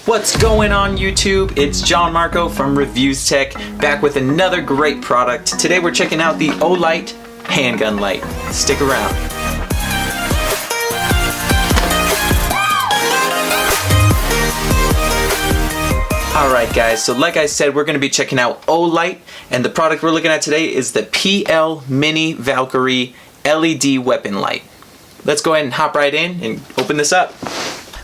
What's going on YouTube? It's jon-marco from ReviewZtec, back with another great product. Today we're checking out the Olight handgun light. Stick around. Alright guys, so like I said, we're going to be checking out Olight, and the product we're looking at today is the PL Mini Valkyrie LED weapon light. Let's go ahead and hop right in and open this up.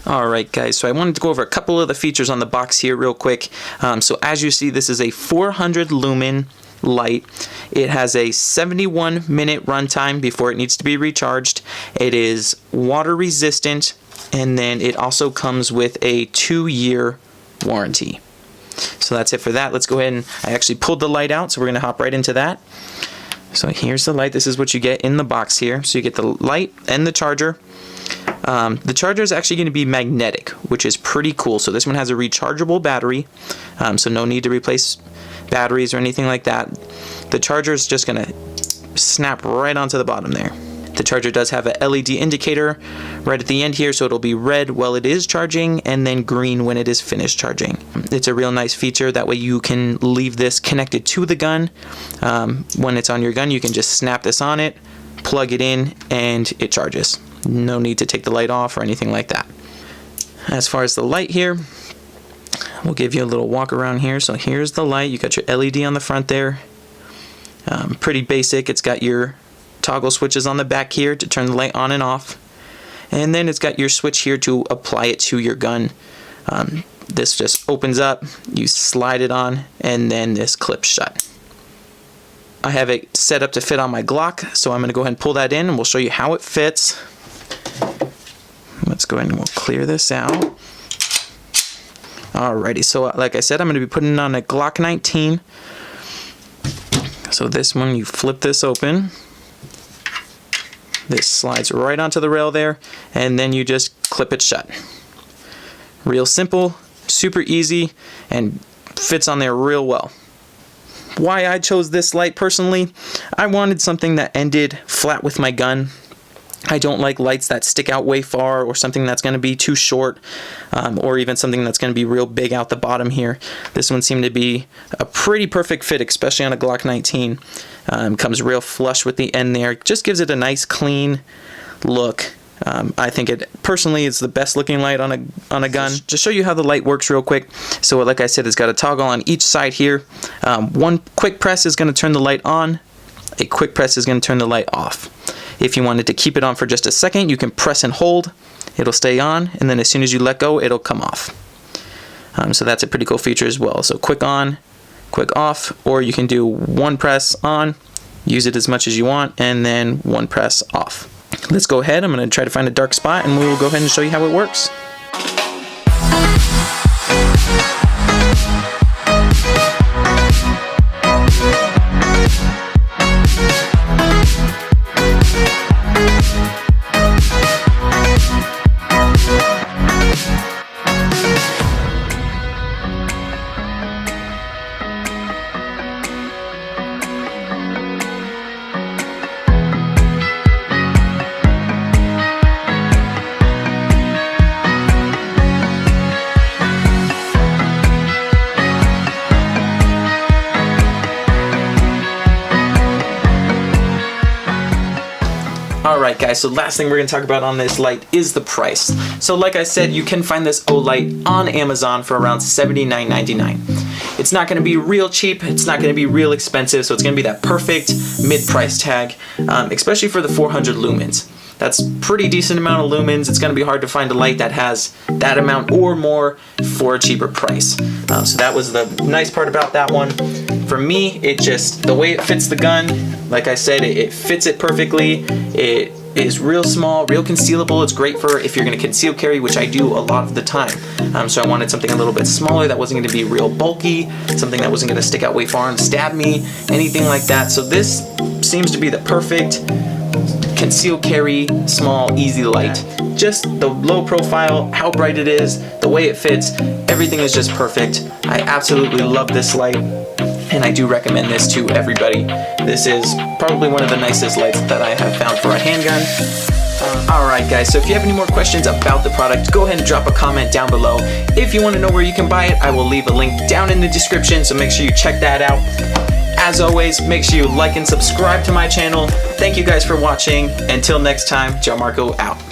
Alright guys, so I wanted to go over a couple of the features on the box here real quick. So as you see, this is a 400 lumen light. It has a 71-minute runtime before it needs to be recharged. It is water resistant, and then it also comes with a 2-year warranty. So that's it for that. Let's go ahead and I actually pulled the light out, so we're going to hop right into that. So here's the light. This is what you get in the box here. So you get the light and the charger. The charger is actually going to be magnetic, which is pretty cool. So this one has a rechargeable battery, so no need to replace batteries or anything like that. The charger is just going to snap right onto the bottom there. The charger does have a LED indicator right at the end here, so it'll be red while it is charging and then green when it is finished charging. It's a real nice feature. That way you can leave this connected to the gun. When it's on your gun, you can just snap this on it, plug it in, and it charges. No need to take the light off or anything like that. As far as the light here, we'll give you a little walk around here. So here's the light. You got your LED on the front there. Pretty basic. It's got your toggle switches on the back here to turn the light on and off. And then it's got your switch here to apply it to your gun. This just opens up, you slide it on, and then this clips shut. I have it set up to fit on my Glock, so I'm going to go ahead and pull that in and we'll show you how it fits. Let's go ahead and we'll clear this out. Alrighty, so like I said, I'm going to be putting it on a Glock 19. So this one, you flip this open. This slides right onto the rail there, and then you just clip it shut. Real simple, super easy, and fits on there real well. Why I chose this light personally, I wanted something that ended flat with my gun. I don't like lights that stick out way far, or something that's going to be too short, or even something that's going to be real big out the bottom here. This one seemed to be a pretty perfect fit, especially on a Glock 19. Comes real flush with the end there. Just gives it a nice clean look. I think it personally is the best looking light on a gun. Just to show you how the light works real quick. So like I said, it's got a toggle on each side here. One quick press is going to turn the light on. A quick press is going to turn the light off. If you wanted to keep it on for just a second, you can press and hold. It'll stay on, and then as soon as you let go, it'll come off. So that's a pretty cool feature as well. So quick on, quick off, or you can do one press on, use it as much as you want, and then one press off. Let's go ahead. I'm going to try to find a dark spot, and we will go ahead and show you how it works. Alright guys, so last thing we're going to talk about on this light is the price. So like I said, you can find this Olight on Amazon for around $79.99. It's not going to be real cheap, it's not going to be real expensive, so it's going to be that perfect mid-price tag, especially for the 400 lumens. That's pretty decent amount of lumens. It's going to be hard to find a light that has that amount or more for a cheaper price. So that was the nice part about that one. For me, it just, the way it fits the gun, like I said, it fits it perfectly. It is real small, real concealable. It's great for if you're going to conceal carry, which I do a lot of the time. So I wanted something a little bit smaller that wasn't going to be real bulky, something that wasn't going to stick out way far and stab me, anything like that. So this seems to be the perfect conceal carry, small, easy light. Just the low profile, how bright it is, the way it fits, everything is just perfect. I absolutely love this light, and I do recommend this to everybody. This is probably one of the nicest lights that I have found for a handgun. Alright guys, so if you have any more questions about the product, go ahead and drop a comment down below. If you want to know where you can buy it, I will leave a link down in the description, so make sure you check that out. As always, make sure you like and subscribe to my channel. Thank you guys for watching. Until next time, jon-marco out.